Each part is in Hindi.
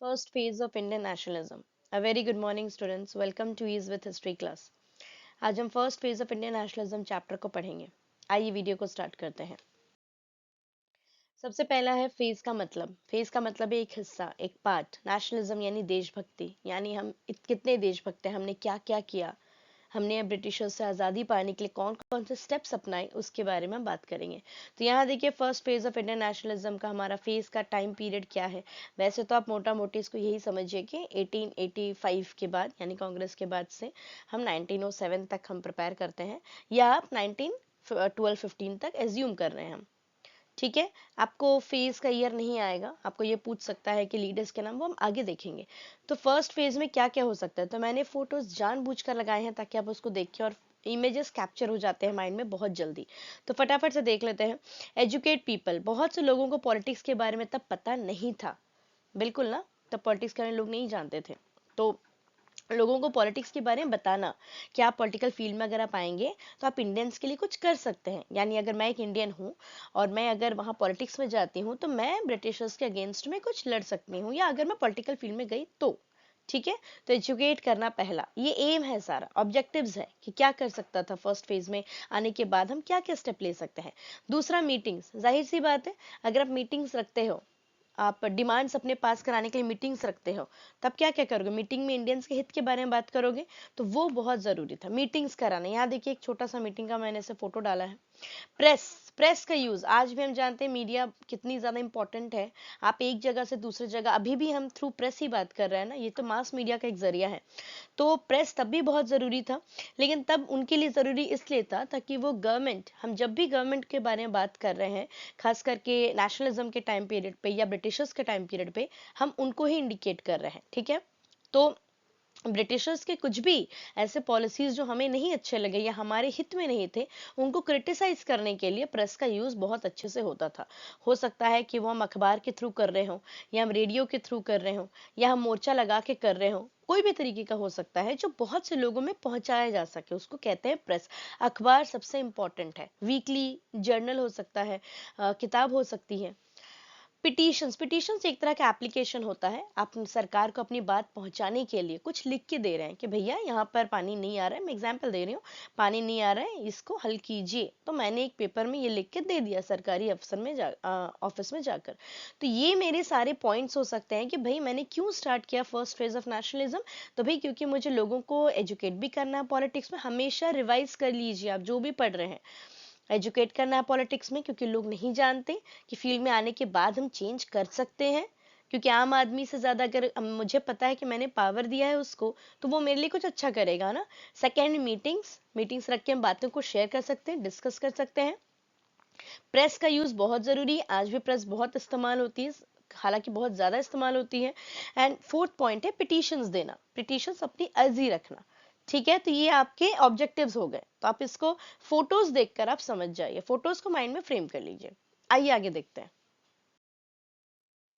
First phase of Indian nationalism. A very good morning students. Welcome to Ease with History class. आज हम first phase of Indian nationalism chapter को पढ़ेंगे। आइए वीडियो को स्टार्ट करते हैं। सबसे पहला है फेज का मतलब। फेज का मतलब है एक हिस्सा, एक पार्ट। नेशनलिज्म यानी देशभक्ति, यानी हम कितने देशभक्त हैं, हमने क्या क्या किया, हमने ब्रिटिशर्स से आज़ादी पाने के लिए कौन कौन से स्टेप्स अपनाए, उसके बारे में हम बात करेंगे। तो यहाँ देखिए first phase of Indian nationalism का हमारा फेज का टाइम पीरियड क्या है। वैसे तो आप मोटा मोटी इसको यही समझिए कि 1885 के बाद यानी कांग्रेस के बाद से हम 1907 तक हम प्रिपेयर करते हैं, या आप 1912-15 तक एज्यूम कर रहे हैं हम। ठीक है, आपको फेज का ईयर नहीं आएगा, आपको ये पूछ सकता है कि लीडर्स के नाम, वो हम आगे देखेंगे। तो फर्स्ट फेज में क्या क्या हो सकता है, तो मैंने फोटोज जानबूझकर लगाए हैं ताकि आप उसको देखिए और इमेजेस कैप्चर हो जाते हैं माइंड में बहुत जल्दी। तो फटाफट से देख लेते हैं। एजुकेट पीपल, बहुत से लोगों को पॉलिटिक्स के बारे में तब पता नहीं था, बिल्कुल ना, तब पॉलिटिक्स के बारे में लोग नहीं जानते थे। तो लोगों को पॉलिटिक्स के बारे में बताना कि आप पॉलिटिकल फील्ड में अगर आप आएंगे तो आप इंडियंस के लिए कुछ कर सकते हैं। यानी अगर मैं एक इंडियन हूँ और मैं अगर वहाँ पॉलिटिक्स में जाती हूँ तो मैं ब्रिटिशर्स के अगेंस्ट में कुछ लड़ सकती हूँ, या अगर मैं पॉलिटिकल फील्ड में गई तो। ठीक है, तो एजुकेट करना पहला, ये एम है, सारा ऑब्जेक्टिव्स है कि क्या कर सकता था फर्स्ट फेज में आने के बाद, हम क्या क्या स्टेप ले सकते हैं। दूसरा मीटिंग्स, जाहिर सी बात है, अगर आप मीटिंग्स रखते हो, आप डिमांड्स अपने पास कराने के लिए मीटिंग्स रखते हो, तब क्या क्या करोगे, मीटिंग में इंडियंस के हित के बारे में बात करोगे, तो वो बहुत जरूरी था मीटिंग्स कराना। यहाँ देखिए एक छोटा सा मीटिंग का मैंने ऐसे फोटो डाला है। प्रेस, प्रेस का यूज, आज भी हम जानते हैं मीडिया कितनी ज्यादा इंपॉर्टेंट है। आप एक जगह से दूसरी जगह, अभी भी हम थ्रू प्रेस ही बात कर रहे हैं ना, ये तो मास मीडिया का एक जरिया है। तो प्रेस तब भी बहुत ज़रूरी था, लेकिन तब उनके लिए ज़रूरी इसलिए था ताकि वो गवर्नमेंट, हम जब भी गवर्नमेंट के बारे में बात कर रहे हैं, खास करके नेशनलिज्म के टाइम पीरियड पे या ब्रिटिशर्स के टाइम पीरियड पे, हम उनको ही इंडिकेट कर रहे हैं। ठीक है, तो ब्रिटिशर्स के कुछ भी ऐसे पॉलिसीज जो हमें नहीं अच्छे लगे या हमारे हित में नहीं थे, उनको क्रिटिसाइज करने के लिए प्रेस का यूज बहुत अच्छे से होता था। हो सकता है कि वो हम अखबार के थ्रू कर रहे हो, या हम रेडियो के थ्रू कर रहे हो, या हम मोर्चा लगा के कर रहे हो, कोई भी तरीके का हो सकता है जो बहुत से लोगों में पहुंचाया जा सके, उसको कहते हैं प्रेस। अखबार सबसे इंपॉर्टेंट है, वीकली जर्नल हो सकता है, किताब हो सकती है। पिटीशंस, पिटीशंस एक तरह का एप्लीकेशन होता है, आप सरकार को अपनी बात पहुंचाने के लिए कुछ लिख के दे रहे हैं कि भैया यहाँ पर पानी नहीं आ रहा है, मैं एग्जांपल दे रही हूँ, पानी नहीं आ रहा है, इसको हल कीजिए। तो मैंने एक पेपर में ये लिख के दे दिया सरकारी अफसर में ऑफिस में जाकर। तो ये मेरे सारे पॉइंट्स हो सकते हैं कि भाई मैंने क्यों स्टार्ट किया फर्स्ट फेज ऑफ नेशनलिज्म। तो भाई क्योंकि मुझे लोगों को एजुकेट भी करना है पॉलिटिक्स में। हमेशा रिवाइज कर लीजिए आप जो भी पढ़ रहे हैं, एजुकेट करना है पॉलिटिक्स में, क्योंकि लोग नहीं जानते कि फील्ड में आने के बाद हम चेंज कर सकते हैं। क्योंकि आम आदमी से ज्यादा अगर मुझे पता है कि मैंने पावर दिया है उसको, तो वो मेरे लिए कुछ अच्छा करेगा ना। सेकेंड, मीटिंग्स, मीटिंग्स रख के हम बातों को शेयर कर सकते हैं, डिस्कस कर सकते हैं। प्रेस का यूज बहुत जरूरी है, आज भी प्रेस बहुत इस्तेमाल होती है, हालांकि बहुत ज्यादा इस्तेमाल होती है। एंड फोर्थ पॉइंट है पिटीशंस देना, पिटीशंस अपनी अर्जी रखना। ठीक है, तो ये आपके ऑब्जेक्टिव्स हो गए। तो आप इसको फोटोज देखकर आप समझ जाइए, फोटोज को माइंड में फ्रेम कर लीजिए। आइए आगे देखते हैं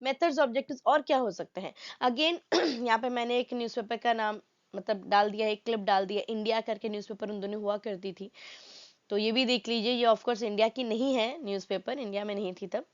मेथड्स ऑब्जेक्टिव्स और क्या हो सकते हैं। अगेन यहाँ पे मैंने एक न्यूज़पेपर का नाम मतलब डाल दिया है, एक क्लिप डाल दिया, इंडिया करके न्यूज़पेपर उन दोनों हुआ करती थी। तो ये भी देख लीजिए, ये ऑफ कोर्स इंडिया की नहीं है, न्यूज़पेपर इंडिया में नहीं थी तब।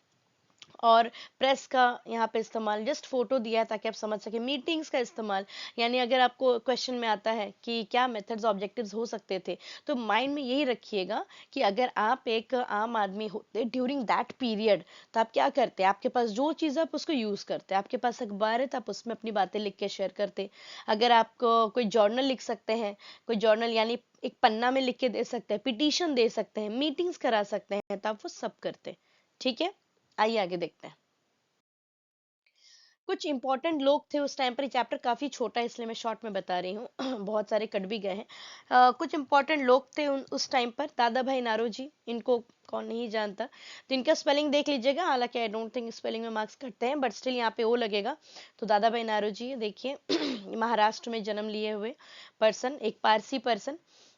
और प्रेस का यहाँ पे इस्तेमाल, जस्ट फोटो दिया है ताकि आप समझ सके। मीटिंग्स का इस्तेमाल, यानी अगर आपको क्वेश्चन में आता है कि क्या मेथड्स ऑब्जेक्टिव्स हो सकते थे, तो माइंड में यही रखिएगा कि अगर आप एक आम आदमी होते ड्यूरिंग दैट पीरियड, तो आप क्या करते, आपके पास जो चीज़ आप उसको यूज करते, आपके पास अखबार है तो आप उसमें अपनी बातें लिख के शेयर करते। अगर आपको कोई जर्नल लिख सकते हैं, कोई जर्नल यानी एक पन्ना में लिख के दे सकते हैं, पिटीशन दे सकते हैं, मीटिंग्स करा सकते हैं, तो आप वो सब करते। ठीक है, आइए आगे देखते हैं। कुछ इंपॉर्टेंट लोग थे उस टाइम पर, चैप्टर काफी छोटा है इसलिए मैं शॉर्ट में बता रही हूँ बहुत सारे कट भी गए हैं। कुछ इंपॉर्टेंट लोग थे उस टाइम पर, दादा भाई नारोजी, इनको कौन नहीं जानता। तो इनका स्पेलिंग देख लीजिएगा, हालांकि आई डोंट थिंक स्पेलिंग में मार्क्स कटते हैं, बट स्टिल यहाँ पे ओ लगेगा। तो दादा भाई नारोजी देखिए महाराष्ट्र में जन्म लिए हुए पर्सन, एक पारसी पर्सन,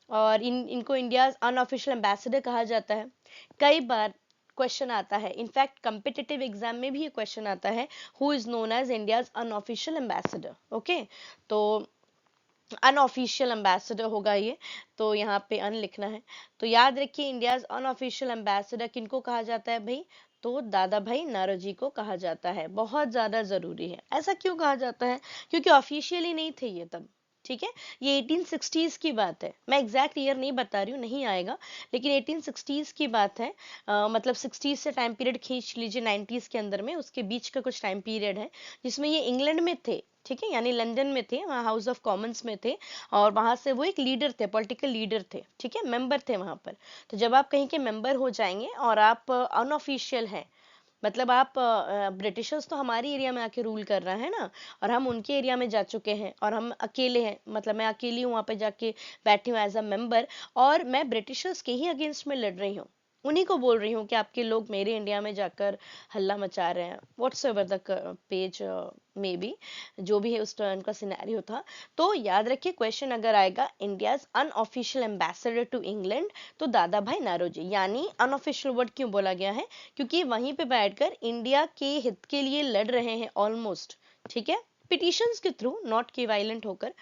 और इनको इंडिया अनऑफिशियल एम्बेसडर कहा जाता है। कई बार क्वेश्चन आता है, इनफैक्ट कम्पिटिटिव एग्जाम में भी ये क्वेश्चन आता है, who is known as India's unofficial ambassador. Okay, तो अनऑफिशियल एम्बेसडर होगा ये, तो यहाँ पे अन लिखना है। तो याद रखिए, इंडियाज अनऑफिशियल एम्बेसडर किनको कहा जाता है भाई, तो दादा भाई नारोजी को कहा जाता है। बहुत ज्यादा जरूरी है। ऐसा क्यों कहा जाता है? क्योंकि ऑफिशियली नहीं थे ये तब, ठीक है। ये 1860s की बात है, मैं एग्जैक्ट ईयर नहीं बता रही हूँ, नहीं आएगा, लेकिन 1860s की बात है। मतलब 60s से टाइम पीरियड खींच लीजिए 90s के अंदर में, उसके बीच का कुछ टाइम पीरियड है जिसमें ये इंग्लैंड में थे, ठीक है, यानी लंदन में थे, वहाँ हाउस ऑफ कॉमन्स में थे, और वहां से वो एक लीडर थे, पॉलिटिकल लीडर थे, ठीक है, मेंबर थे वहां पर। तो जब आप कहीं के मेंबर हो जाएंगे और आप अनऑफिशियल हैं, मतलब आप ब्रिटिशर्स तो हमारी एरिया में आके रूल कर रहे हैं ना, और हम उनके एरिया में जा चुके हैं, और हम अकेले हैं, मतलब मैं अकेली हूँ वहां पे जाके बैठी हूँ एज अ मेंबर, और मैं ब्रिटिशर्स के ही अगेंस्ट में लड़ रही हूँ, उन्हीं को बोल रही हूँ कि आपके लोग मेरे इंडिया में जाकर हल्ला मचा रहे हैं, what's ever the page may be, जो भी है उस टर्न का सिनेरियो था। तो याद रखिए, क्वेश्चन अगर आएगा India's unofficial ambassador to England, तो दादा भाई नारोजी, यानी अनऑफिशियल वर्ड क्यों बोला गया है? क्योंकि वहीं पे बैठकर इंडिया के हित के लिए लड़ रहे हैं ऑलमोस्ट, ठीक है, पिटिशंस के थ्रू, नॉट कि वायलेंट होकर।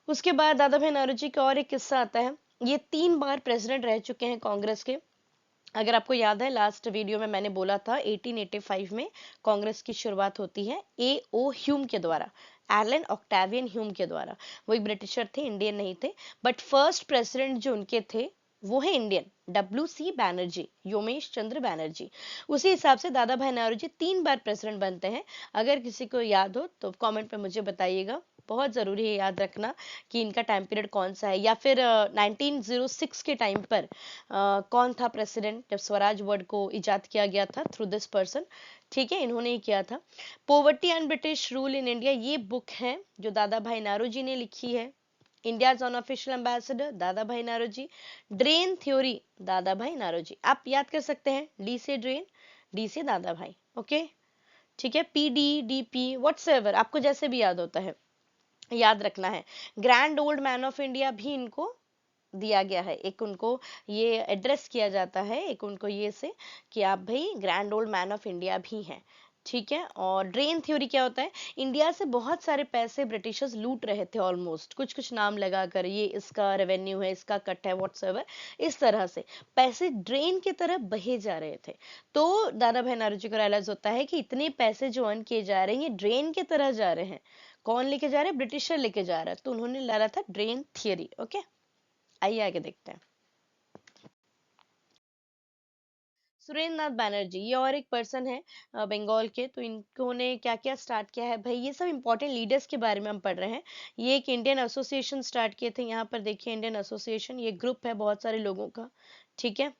उसके बाद दादा भाई नौरोजी का और एक किस्सा आता है। ये 3 बार प्रेसिडेंट रह चुके हैं कांग्रेस के। अगर आपको याद है, लास्ट वीडियो में मैंने बोला था 1885 में कांग्रेस की शुरुआत होती है ए ओ ह्यूम के द्वारा, एलन ऑक्टेवियन ह्यूम के द्वारा। वो एक ब्रिटिशर थे, इंडियन नहीं थे, बट फर्स्ट प्रेसिडेंट जो उनके थे वो है इंडियन, WC बैनर्जी, योमेश चंद्र बैनर्जी। उसी हिसाब से दादा भाई नौरोजी 3 बार प्रेसिडेंट बनते हैं। अगर किसी को याद हो तो कमेंट पे मुझे बताइएगा, बहुत जरूरी है याद रखना कि इनका टाइम पीरियड कौन सा है, या फिर 1906 के टाइम पर कौन था प्रेसिडेंट जब स्वराज वर्ड को इजाद किया गया था, थ्रू दिस पर्सन, ठीक है, इन्होंने ही किया था। Poverty and British rule in India, ये बुक है जो दादा भाई नारोजी ने लिखी है। इंडियाज अनऑफिशियल एम्बेसडर दादा भाई नारोजी। ड्रेन थ्योरी दादा भाई नारोजी, आप याद कर सकते हैं, डी से ड्रेन, डी से दादा भाई, ओके, ठीक है, PDDP व्हाट्सएवर, आपको जैसे भी याद होता है याद रखना है। Grand old man of India भी इनको दिया गया है, एक उनको ये एड्रेस किया जाता है, एक उनको ये से कि आप भाई grand old man of India भी हैं, ठीक है। और ड्रेन थ्योरी क्या होता है? इंडिया से बहुत सारे पैसे ब्रिटिशर्स लूट रहे थे ऑलमोस्ट, कुछ कुछ नाम लगाकर, ये इसका रेवेन्यू है, इसका कट है, व्हाट्सएवर, इस तरह से पैसे ड्रेन की तरह बहे जा रहे थे। तो दादा भाई नौरोजी को रियलाइज होता है कि इतने पैसे जो अर्न किए जा रहे हैं ये ड्रेन की तरह जा रहे हैं। कौन लेके जा रहे हैं? ब्रिटिशर लेके जा रहा है। तो उन्होंने डाला था ड्रेन थियरी, ओके। आइए आगे देखते हैं। सुरेंद्र नाथ बैनर्जी, ये और एक पर्सन है बंगाल के। तो इन्होंने क्या क्या स्टार्ट किया है भाई, ये सब इंपॉर्टेंट लीडर्स के बारे में हम पढ़ रहे हैं। ये एक इंडियन एसोसिएशन स्टार्ट किए थे, यहाँ पर देखिए इंडियन एसोसिएशन, ये ग्रुप है बहुत सारे लोगों का, ठीक है।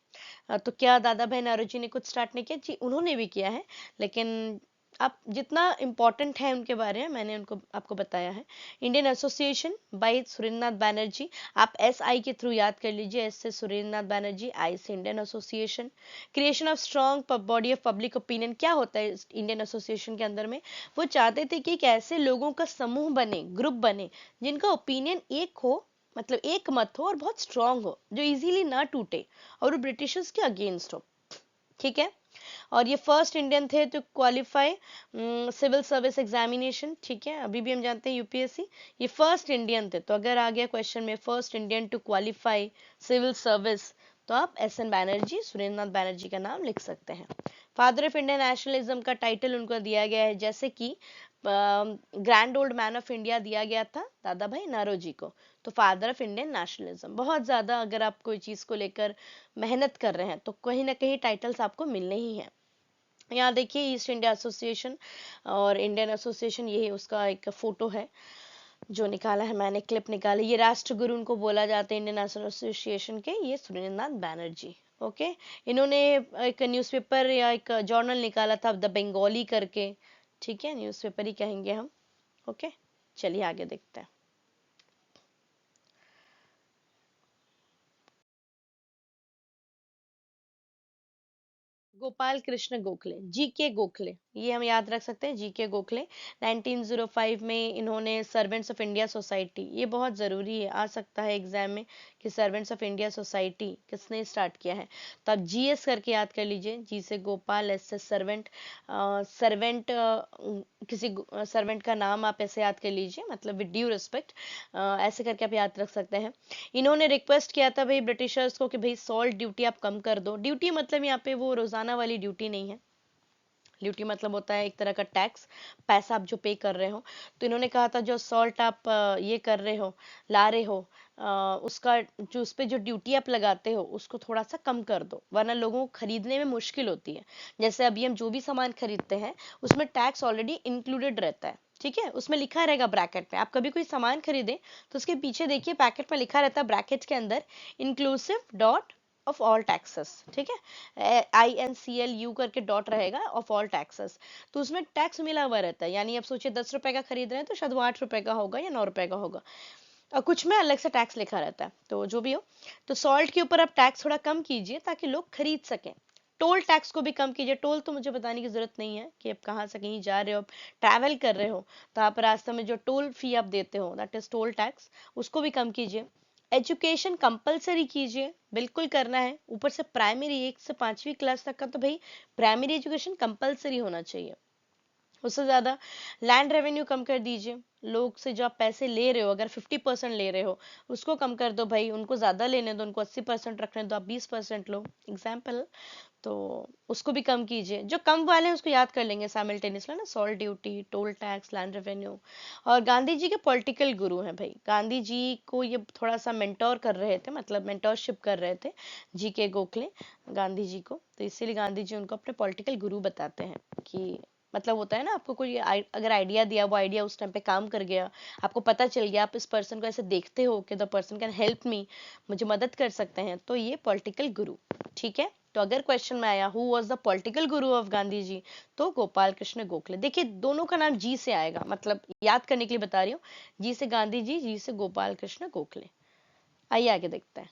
तो क्या दादा भाई नौरोजी ने कुछ स्टार्ट नहीं किया? जी उन्होंने भी किया है, लेकिन आप जितना इम्पोर्टेंट है उनके बारे में मैंने उनको आपको बताया है। इंडियन एसोसिएशन बाय सुरेंद्र नाथ बैनर्जी, आप SI के थ्रू याद कर लीजिए, एस से सुरेंद्र नाथ बैनर्जी, आई से Indian association. Creation of strong body of public opinion, क्या होता है इंडियन एसोसिएशन के अंदर में? वो चाहते थे कि एक ऐसे लोगों का समूह बने, ग्रुप बने, जिनका ओपिनियन एक हो, मतलब एक मत हो, और बहुत स्ट्रांग हो, जो इजीली ना टूटे, और वो ब्रिटिशर्स के अगेंस्ट हो, ठीक है। और ये फर्स्ट इंडियन थे to qualify civil service examination, ठीक है, अभी भी हम जानते हैं UPSC, ये फर्स्ट इंडियन थे। तो अगर आ गया क्वेश्चन में first Indian to qualify civil service, तो आप SN बैनर्जी, सुरेंद्र नाथ बैनर्जी का नाम लिख सकते हैं। फादर ऑफ इंडियन नेशनलिज्म का टाइटल उनको दिया गया है, जैसे कि grand old man of India दिया गया था दादा भाई नौरोजी को, तो फादर ऑफ इंडियन नेशनलिज्म। बहुत ज्यादा अगर आप कोई चीज को लेकर मेहनत कर रहे हैं तो कहीं ना कहीं टाइटल्स आपको मिलने ही हैं। यहाँ देखिए ईस्ट इंडिया एसोसिएशन और इंडियन एसोसिएशन, यही उसका एक फोटो है जो निकाला है मैंने, क्लिप निकाली। ये राष्ट्रगुरु उनको बोला जाता है इंडियन नेशनल एसोसिएशन के, ये सुरेंद्र नाथ बैनर्जी, ओके। इन्होंने एक न्यूज़पेपर या एक जर्नल निकाला था द बंगाली करके, ठीक है, न्यूज़पेपर ही कहेंगे हम, ओके। चलिए आगे देखते हैं। गोपाल कृष्ण गोखले, GK गोखले, ये हम याद रख सकते हैं, GK गोखले। 1905 में इन्होंने सर्वेंट्स ऑफ इंडिया सोसाइटी, ये बहुत जरूरी है, आ सकता है एग्जाम में कि सर्वेंट्स ऑफ इंडिया सोसाइटी किसने स्टार्ट किया है, तो आप GS करके याद कर लीजिए। G से गोपाल, S से सर्वेंट, सर्वेंट किसी सर्वेंट का नाम आप ऐसे याद कर लीजिए, मतलब विद ड्यू रिस्पेक्ट, ऐसे करके आप याद रख सकते हैं। इन्होंने रिक्वेस्ट किया था भाई ब्रिटिशर्स को कि भाई सॉल्ट ड्यूटी आप कम कर दो। ड्यूटी मतलब यहाँ पे वो रोजाना वाली ड्यूटी नहीं है, ड्यूटी मतलब होता है एक तरह का टैक्स, पैसा आप जो पे कर रहे हो। तो इन्होंने कहा था जो सॉल्ट आप ये कर रहे हो, ला रहे हो, उसका जो उस पे जो ड्यूटी आप लगाते हो उसको थोड़ा सा कम कर दो, वरना लोगों को खरीदने में मुश्किल होती है। जैसे अभी हम जो भी सामान खरीदते हैं उसमें टैक्स ऑलरेडी इंक्लूडेड रहता है, ठीक है, उसमें लिखा रहेगा ब्रैकेट में। आप कभी कोई सामान खरीदे तो उसके पीछे देखिए पैकेट में लिखा रहता है ब्रैकेट के अंदर inclusive dot of all taxes, ठीक है, INCLU करके डॉट रहेगा ऑफ ऑल टैक्सेस। तो उसमें टैक्स मिला हुआ रहता है, यानी आप सोचिए 10 रुपए का खरीद रहे हैं तो शायद वो 8 रुपए का होगा या 9 रुपए का होगा, और कुछ में अलग से टैक्स लिखा रहता है। तो जो भी हो, तो सॉल्ट के ऊपर आप टैक्स थोड़ा कम कीजिए ताकि लोग खरीद सकें। टोल टैक्स को भी कम कीजिए। टोल तो मुझे बताने की जरूरत नहीं है कि आप कहाँ से कहीं जा रहे हो, ट्रैवल कर रहे हो, तो आप रास्ते में जो टोल फी आप देते हो, दैट इज टोल टैक्स, उसको भी कम कीजिए। एजुकेशन कंपलसरी कीजिए, बिल्कुल करना है। ऊपर से प्राइमरी 1 से 5वीं क्लास तक का तो भाई प्राइमरी एजुकेशन कंपलसरी होना चाहिए। उससे ज्यादा लैंड रेवेन्यू कम कर दीजिए। लोग से जो आप पैसे ले रहे हो, अगर 50% ले रहे हो उसको कम कर दो भाई, उनको ज्यादा लेने दो, उनको 80% रखने दो, आप 20% लो, एग्जाम्पल। तो उसको भी कम कीजिए। जो कम वाले हैं उसको याद कर लेंगे साइमल्टेनियसली ना, salt duty, toll tax, land revenue. और गांधी जी के पॉलिटिकल गुरु हैं भाई, गांधी जी को ये थोड़ा सा मेंटोर कर रहे थे, मतलब मेंटोरशिप कर रहे थे GK गोखले गांधी जी को, तो इसीलिए गांधी जी उनको अपने पॉलिटिकल गुरु बताते हैं। कि मतलब होता है ना, आपको कोई अगर आइडिया दिया, वो आइडिया उस टाइम पे काम कर गया, आपको पता चल गया, आप इस पर्सन को ऐसे देखते हो कि the person can help me, मुझे मदद कर सकते हैं, तो ये पॉलिटिकल गुरु, ठीक है। तो अगर क्वेश्चन में आया who was the political Guru of Gandhi ji, तो गोपाल कृष्ण गोखले। देखिए दोनों का नाम जी से आएगा, मतलब याद करने के लिए बता रही हूँ, जी से गांधी जी से गोपाल कृष्ण गोखले। आइए आगे देखते हैं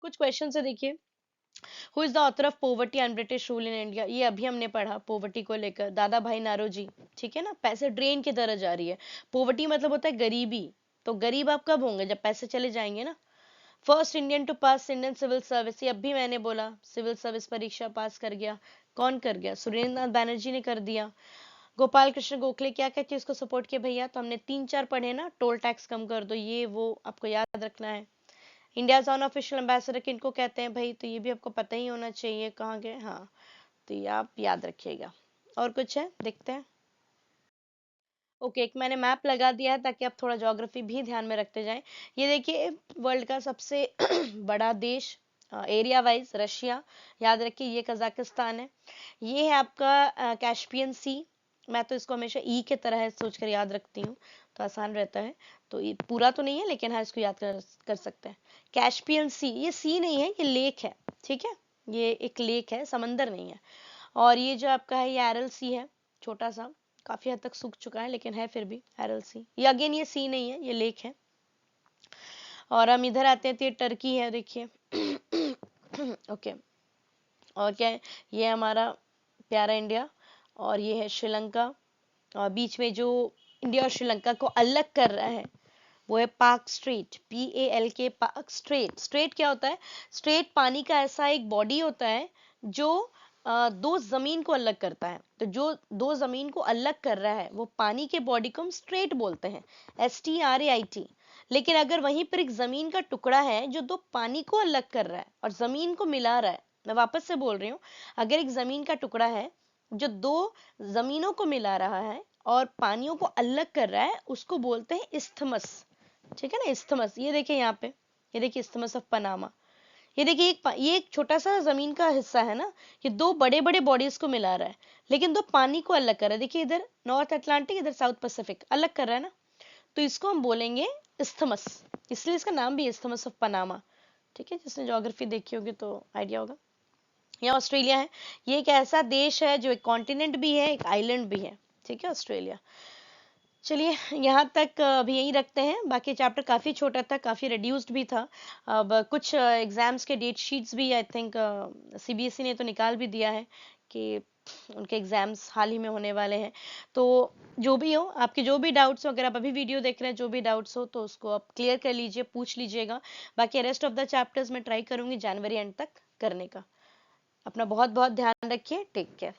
कुछ क्वेश्चन से। देखिए, who is the author of poverty and British rule in India, ये अभी हमने पढ़ा पोवर्टी को लेकर, दादा भाई नारोजी, ठीक है ना। पैसे ड्रेन की तरह जा रही है। पोवर्टी मतलब होता है गरीबी, तो गरीब आप कब होंगे, जब पैसे चले जाएंगे ना। First Indian to pass Indian civil service, ये अभी मैंने बोला, सिविल सर्विस परीक्षा पास कर गया। कौन कर गया, सुरेंद्र नाथ बैनर्जी ने कर दिया। गोपाल कृष्ण गोखले क्या क्या चीज को सपोर्ट किया भैया, तो हमने 3-4 पढ़े ना, टोल टैक्स कम कर दो, ये वो आपको याद रखना है। इंडिया ऑन ऑफिशियल एम्बेसडर किनको कहते हैं भाई, तो ये भी आपको पता ही होना चाहिए, कहाँ गए, हाँ, तो ये आप याद रखिएगा। और कुछ है, देखते हैं। ओके, एक मैंने मैप लगा दिया है ताकि आप थोड़ा ज्योग्राफी भी ध्यान में रखते जाएं। ये देखिए वर्ल्ड का सबसे बड़ा देश एरिया वाइज रशिया, याद रखिए ये कजाकिस्तान है। ये है आपका कैस्पियन सी, मैं तो इसको हमेशा ई के तरह है सोचकर याद रखती हूँ, तो आसान रहता है। तो ये पूरा तो नहीं है लेकिन हाँ इसको याद कर सकते हैं। कैस्पियन सी, ये सी नहीं है, ये लेक है, ठीक है, ये एक लेक है, समंदर नहीं है। और ये जो आपका है ये एरल सी है, छोटा सा, काफी हद तक सूख चुका है लेकिन है फिर भी एरल सी। ये अगेन ये सी नहीं है, ये लेक है। और हम इधर आते हैं तो ये टर्की है, देखिए ओके। और क्या है, ये हमारा प्यारा इंडिया, और ये है श्रीलंका। और बीच में जो इंडिया और श्रीलंका को अलग कर रहा है वो है पाक स्ट्रेट, PALK, पाक स्ट्रेट। स्ट्रेट क्या होता है, स्ट्रेट पानी का ऐसा एक बॉडी होता है जो दो जमीन को अलग करता है। तो जो दो जमीन को अलग कर रहा है वो पानी के बॉडी को हम स्ट्रेट बोलते हैं, STRAIT। लेकिन अगर वहीं पर एक जमीन का टुकड़ा है जो दो पानी को अलग कर रहा है और जमीन को मिला रहा है, मैं वापस से बोल रही हूँ, अगर एक जमीन का टुकड़ा है जो दो जमीनों को मिला रहा है और पानियों को अलग कर रहा है, उसको बोलते हैं इस्थमस, ठीक है ना, इस्थमस। ये देखिए यहाँ पे, ये देखिए इस्थमस ऑफ पनामा। ये देखिए ये एक छोटा सा जमीन का हिस्सा है ना, ये दो बड़े बड़े बॉडीज को मिला रहा है लेकिन दो पानी को अलग कर रहा है। देखिए इधर नॉर्थ अटलांटिक, इधर साउथ पैसिफिक, अलग कर रहा है ना, तो इसको हम बोलेंगे इस्थमस, इसलिए इसका नाम भी इस्थमस ऑफ पनामा, ठीक है। जिसने ज्योग्राफी देखी होगी तो आइडिया होगा। यहाँ ऑस्ट्रेलिया है, ये एक ऐसा देश है जो एक कॉन्टिनेंट भी है एक आइलैंड भी है, ठीक है, ऑस्ट्रेलिया। चलिए यहाँ तक अभी यही रखते हैं, बाकी चैप्टर काफ़ी छोटा था, काफ़ी रिड्यूस्ड भी था। अब कुछ एग्जाम्स के डेट शीट्स भी आई थिंक CBSE ने तो निकाल भी दिया है कि उनके एग्जाम्स हाल ही में होने वाले हैं। तो जो भी हो, आपके जो भी डाउट्स हो, अगर आप अभी वीडियो देख रहे हैं, जो भी डाउट्स हो तो उसको आप क्लियर कर लीजिए, पूछ लीजिएगा। बाकी रेस्ट ऑफ द चैप्टर्स में ट्राई करूंगी जनवरी एंड तक करने का। अपना बहुत बहुत ध्यान रखिए, टेक केयर।